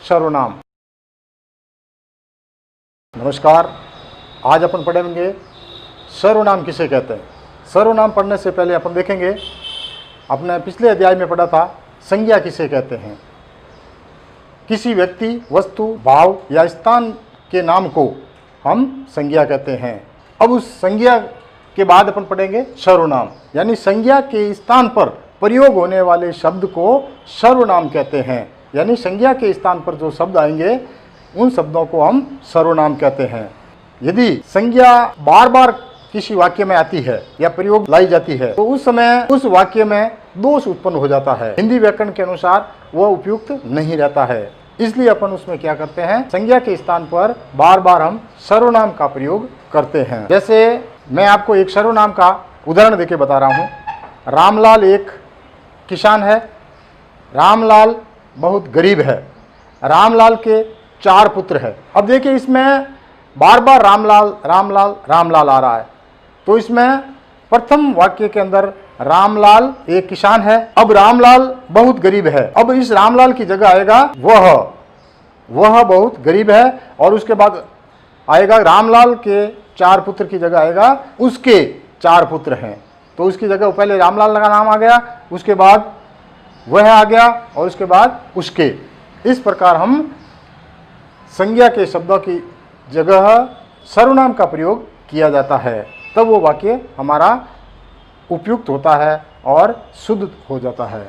सर्वनाम। नमस्कार, आज अपन पढ़ेंगे सर्वनाम किसे कहते हैं। सर्वनाम पढ़ने से पहले अपन देखेंगे, अपने पिछले अध्याय में पढ़ा था संज्ञा किसे कहते हैं। किसी व्यक्ति, वस्तु, भाव या स्थान के नाम को हम संज्ञा कहते हैं। अब उस संज्ञा के बाद अपन पढ़ेंगे सर्वनाम, यानी संज्ञा के स्थान पर प्रयोग होने वाले शब्द को सर्वनाम कहते हैं। यानी संज्ञा के स्थान पर जो शब्द आएंगे उन शब्दों को हम सर्वनाम कहते हैं। यदि संज्ञा बार बार किसी वाक्य में आती है या प्रयोग लाई जाती है तो उस समय उस वाक्य में दोष उत्पन्न हो जाता है। हिंदी व्याकरण के अनुसार वह उपयुक्त नहीं रहता है। इसलिए अपन उसमें क्या करते हैं, संज्ञा के स्थान पर बार बार हम सर्वनाम का प्रयोग करते हैं। जैसे मैं आपको एक सर्वनाम का उदाहरण देके बता रहा हूँ। रामलाल एक किसान है। रामलाल बहुत गरीब है। रामलाल के 4 पुत्र है। अब देखिए, इसमें बार बार रामलाल रामलाल रामलाल आ रहा है, तो इसमें प्रथम वाक्य के अंदर रामलाल एक किसान है। अब रामलाल बहुत गरीब है। अब इस रामलाल की जगह आएगा वह बहुत गरीब है, और उसके बाद आएगा रामलाल के 4 पुत्र की जगह आएगा उसके 4 पुत्र हैं। तो उसकी जगह पहले रामलाल का नाम आ गया, उसके बाद वह आ गया, और उसके बाद उसके। इस प्रकार हम संज्ञा के शब्दों की जगह सर्वनाम का प्रयोग किया जाता है, तब वो वाक्य हमारा उपयुक्त होता है और शुद्ध हो जाता है।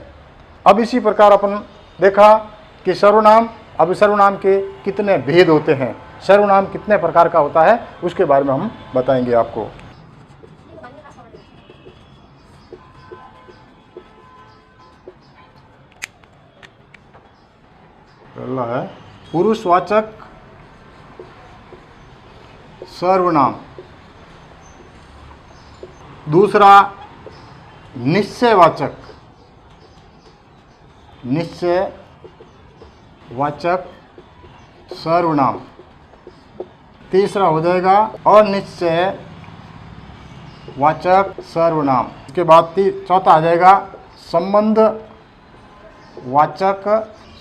अब इसी प्रकार अपन देखा कि सर्वनाम के कितने भेद होते हैं, सर्वनाम कितने प्रकार का होता है, उसके बारे में हम बताएंगे आपको। पहला है पुरुषवाचक सर्वनाम। दूसरा निश्चयवाचक सर्वनाम। तीसरा हो जाएगा अनिश्चयवाचक सर्वनाम। उसके बाद चौथा आ जाएगा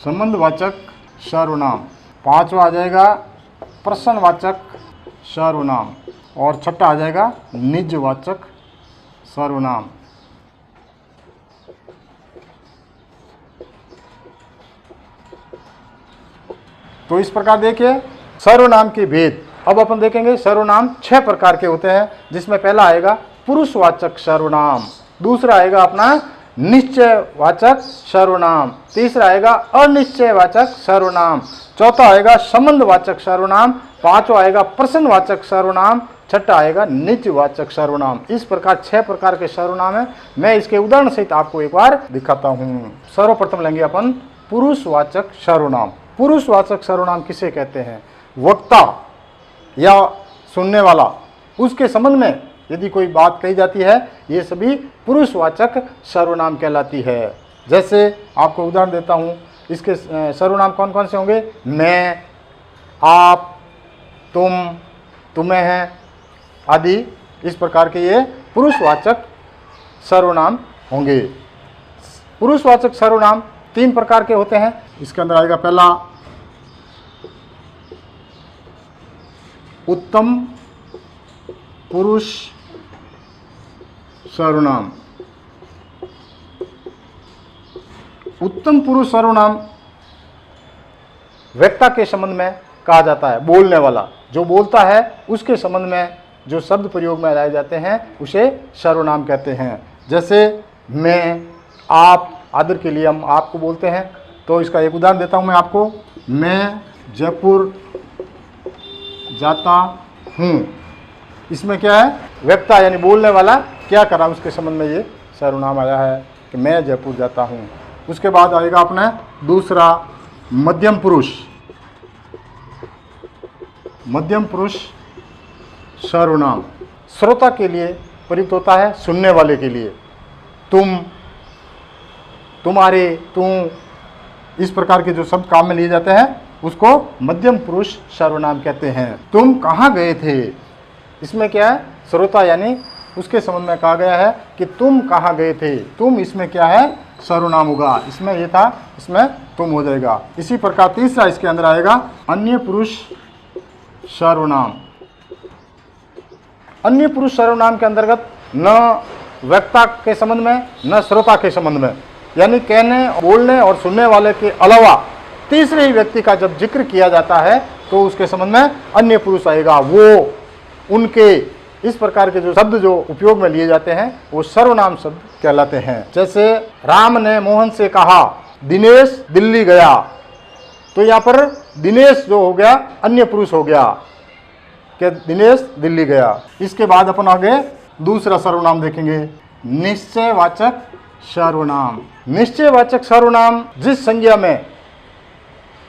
संबंधवाचक सर्वनाम। पांचवा आ जाएगा प्रश्नवाचक सर्वनाम, और छठा आ जाएगा निजवाचक सर्वनाम। तो इस प्रकार देखिए सर्वनाम के भेद। अब अपन देखेंगे सर्वनाम 6 प्रकार के होते हैं, जिसमें पहला आएगा पुरुषवाचक सर्वनाम, दूसरा आएगा अपना निश्चयवाचक सर्वनाम, तीसरा आएगा अनिश्चयवाचक सर्वनाम, चौथा आएगा संबंधवाचक सर्वनाम, पांचवा आएगा प्रश्नवाचक सर्वनाम, छठा आएगा निजवाचक सर्वनाम। इस प्रकार 6 प्रकार के सर्वनाम है। मैं इसके उदाहरण सहित आपको एक बार दिखाता हूँ। सर्वप्रथम लेंगे अपन पुरुषवाचक सर्वनाम। पुरुषवाचक सर्वनाम किसे कहते हैं? वक्ता या सुनने वाला, उसके संबंध में यदि कोई बात कही जाती है, ये सभी पुरुषवाचक सर्वनाम कहलाती है। जैसे आपको उदाहरण देता हूँ, इसके सर्वनाम कौन कौन से होंगे? मैं, आप, तुम, तुम्हें हैं आदि। इस प्रकार के ये पुरुषवाचक सर्वनाम होंगे। पुरुषवाचक सर्वनाम 3 प्रकार के होते हैं। इसके अंदर आएगा पहला उत्तम पुरुष सर्वनाम। उत्तम पुरुष सर्वनाम वक्ता के संबंध में कहा जाता है। बोलने वाला जो बोलता है उसके संबंध में जो शब्द प्रयोग में लाए जाते हैं उसे सर्वनाम कहते हैं। जैसे मैं, आप आदर के लिए हम आपको बोलते हैं। तो इसका एक उदाहरण देता हूं मैं आपको। मैं जयपुर जाता हूँ। इसमें क्या है? वक्ता यानी बोलने वाला क्या कर रहा है, उसके संबंध में ये सर्वनाम आया है कि मैं जयपुर जाता हूँ। उसके बाद आएगा अपना दूसरा मध्यम पुरुष सर्वनाम। श्रोता के लिए प्रयुक्त होता है, सुनने वाले के लिए। तुम, तुम्हारे, तुम, इस प्रकार के जो शब्द काम में लिए जाते हैं उसको मध्यम पुरुष सर्वनाम कहते हैं। तुम कहाँ गए थे? इसमें क्या है? श्रोता यानी उसके संबंध में कहा गया है कि तुम कहाँ गए थे। तुम इसमें क्या है, सर्वनाम होगा। इसमें ये था, इसमें तुम हो जाएगा। इसी प्रकार तीसरा इसके अंदर आएगा अन्य पुरुष सर्वनाम। अन्य पुरुष सर्वनाम के अंतर्गत न वक्ता के संबंध में न श्रोता के संबंध में, यानी कहने, बोलने और सुनने वाले के अलावा तीसरे ही व्यक्ति का जब जिक्र किया जाता है तो उसके संबंध में अन्य पुरुष आएगा। वो, उनके, इस प्रकार के जो शब्द जो उपयोग में लिए जाते हैं वो सर्वनाम शब्द कहलाते हैं। जैसे राम ने मोहन से कहा दिनेश दिल्ली गया, तो यहाँ पर दिनेश जो हो गया अन्य पुरुष हो गया कि दिनेश दिल्ली गया। इसके बाद अपन आगे दूसरा सर्वनाम देखेंगे, निश्चयवाचक सर्वनाम। निश्चयवाचक सर्वनाम जिस संज्ञा में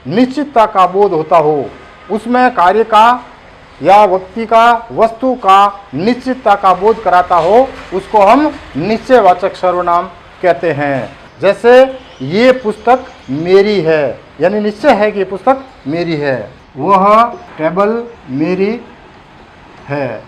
निश्चितता का बोध होता हो, उसमें कार्य का या व्यक्ति का, वस्तु का निश्चितता का बोध कराता हो, उसको हम निश्चयवाचक सर्वनाम कहते हैं। जैसे ये पुस्तक मेरी है, यानी निश्चय है कि ये पुस्तक मेरी है। वह टेबल मेरी है,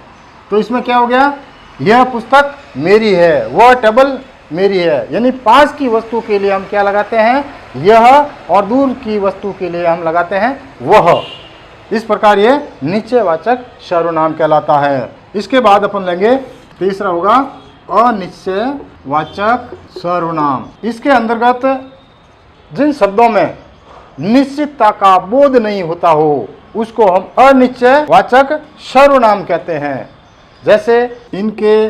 तो इसमें क्या हो गया, यह पुस्तक मेरी है, वह टेबल मेरी है। यानी पास की वस्तु के लिए हम क्या लगाते हैं, यह, और दूर की वस्तु के लिए हम लगाते हैं वह। इस प्रकार ये निश्चयवाचक सर्वनाम कहलाता है। इसके बाद अपन लेंगे तीसरा होगा अनिश्चयवाचक सर्वनाम। इसके अंतर्गत जिन शब्दों में निश्चितता का बोध नहीं होता हो उसको हम अनिश्चयवाचक सर्वनाम कहते हैं। जैसे इनके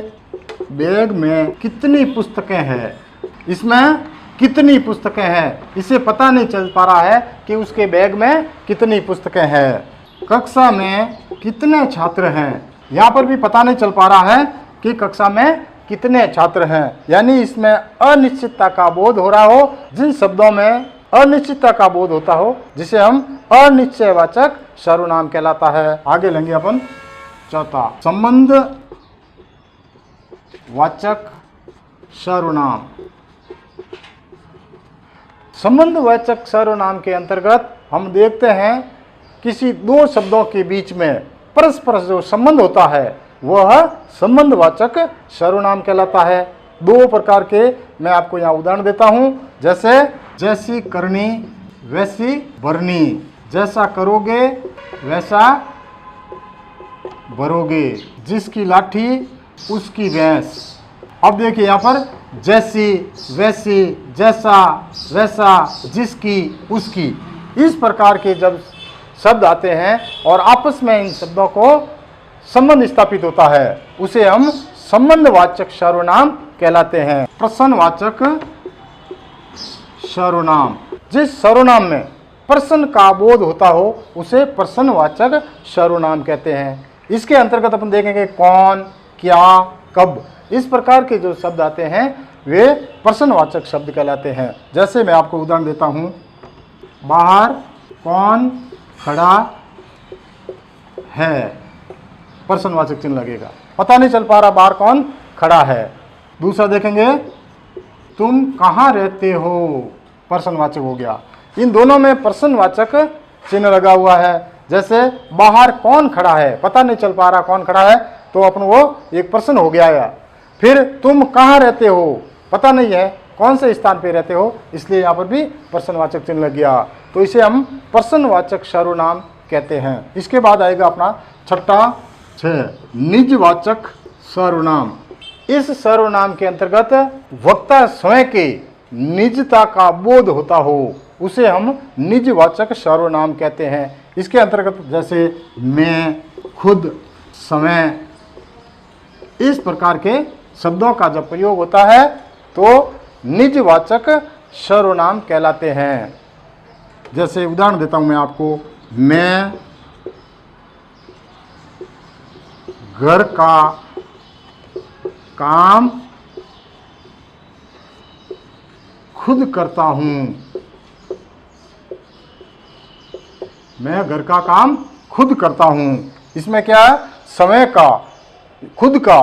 बैग में कितनी पुस्तकें हैं, इसमें कितनी पुस्तकें हैं, इसे पता नहीं चल पा रहा है कि उसके बैग में कितनी पुस्तकें हैं। कक्षा में कितने छात्र हैं, यहाँ पर भी पता नहीं चल पा रहा है कि कक्षा में कितने छात्र हैं। यानी इसमें अनिश्चितता का बोध हो रहा हो, जिन शब्दों में अनिश्चितता का बोध होता हो, जिसे हम अनिश्चयवाचक सर्वनाम कहलाता है। आगे लेंगे अपन चौथा, संबंध वाचक सर्वनाम। संबंधवाचक सर्वनाम के अंतर्गत हम देखते हैं किसी दो शब्दों के बीच में परस्पर जो संबंध होता है वह संबंधवाचक सर्वनाम कहलाता है। दो प्रकार के मैं आपको यहाँ उदाहरण देता हूँ। जैसे जैसी करनी वैसी भरनी, जैसा करोगे वैसा भरोगे, जिसकी लाठी उसकी भैंस। अब देखिए यहाँ पर जैसी, वैसी, जैसा, वैसा, जिसकी, उसकी, इस प्रकार के जब शब्द आते हैं और आपस में इन शब्दों को संबंध स्थापित होता है उसे हम संबंधवाचक सर्वनाम कहलाते हैं। प्रश्नवाचक सर्वनाम, जिस सर्वनाम में प्रश्न का बोध होता हो उसे प्रश्नवाचक सर्वनाम कहते हैं। इसके अंतर्गत अपन देखेंगे कौन, क्या, कब, इस प्रकार के जो शब्द आते हैं वे प्रश्नवाचक शब्द कहलाते हैं। जैसे मैं आपको उदाहरण देता हूँ, बाहर कौन खड़ा है, प्रश्नवाचक चिन्ह लगेगा, पता नहीं चल पा रहा बाहर कौन खड़ा है। दूसरा देखेंगे, तुम कहाँ रहते हो, प्रश्नवाचक हो गया। इन दोनों में प्रश्नवाचक चिन्ह लगा हुआ है। जैसे बाहर कौन खड़ा है, पता नहीं चल पा रहा कौन खड़ा है, तो अपन वो एक प्रश्न हो गया है। फिर तुम कहाँ रहते हो, पता नहीं है कौन से स्थान पे रहते हो, इसलिए यहाँ पर भी प्रश्नवाचक चिन्ह लग गया। तो इसे हम प्रश्नवाचक सर्वनाम कहते हैं। इसके बाद आएगा अपना छठा 6 निजवाचक सर्वनाम। इस सर्वनाम के अंतर्गत वक्ता स्वयं के निजता का बोध होता हो उसे हम निजवाचक सर्वनाम कहते हैं। इसके अंतर्गत जैसे मैं, खुद, समय, इस प्रकार के शब्दों का जब प्रयोग होता है तो निजवाचक सर्वनाम कहलाते हैं। जैसे उदाहरण देता हूं मैं आपको, मैं घर का काम खुद करता हूं, मैं घर का काम खुद करता हूं। इसमें क्या है, समय का, खुद का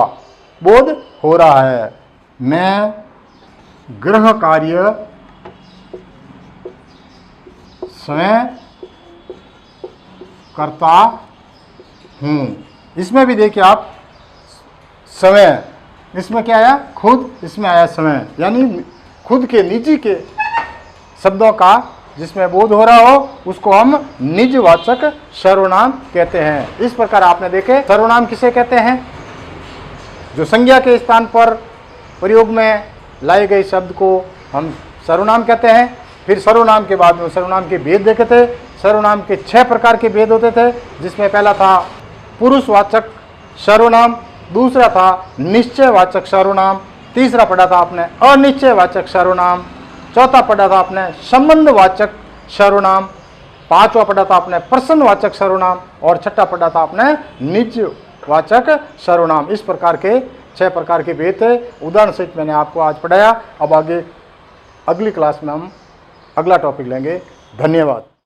बोध हो रहा है। मैं गृह कार्य स्वयं करता हूं। इसमें भी देखिए आप, समय इसमें क्या आया? खुद, इसमें आया समय, यानी खुद के, निजी के शब्दों का जिसमें बोध हो रहा हो उसको हम निजवाचक सर्वनाम कहते हैं। इस प्रकार आपने देखे सर्वनाम किसे कहते हैं? जो संज्ञा के स्थान पर प्रयोग में लाए गए शब्द को हम सर्वनाम कहते हैं। फिर सर्वनाम के बाद में सर्वनाम के भेद देखे थे। सर्वनाम के 6 प्रकार के भेद होते थे, जिसमें पहला था पुरुषवाचक सर्वनाम, दूसरा था निश्चयवाचक सर्वनाम, तीसरा पढ़ा था आपने अनिश्चयवाचक सर्वनाम, चौथा पढ़ा था आपने संबंधवाचक सर्वनाम, पांचवा पढ़ा था आपने प्रश्नवाचक सर्वनाम और छठा पढ़ा था आपने निजवाचक सर्वनाम। इस प्रकार के 6 प्रकार के भेद थे। उदाहरण सहित मैंने आपको आज पढ़ाया। अब आगे अगली क्लास में हम अगला टॉपिक लेंगे। धन्यवाद।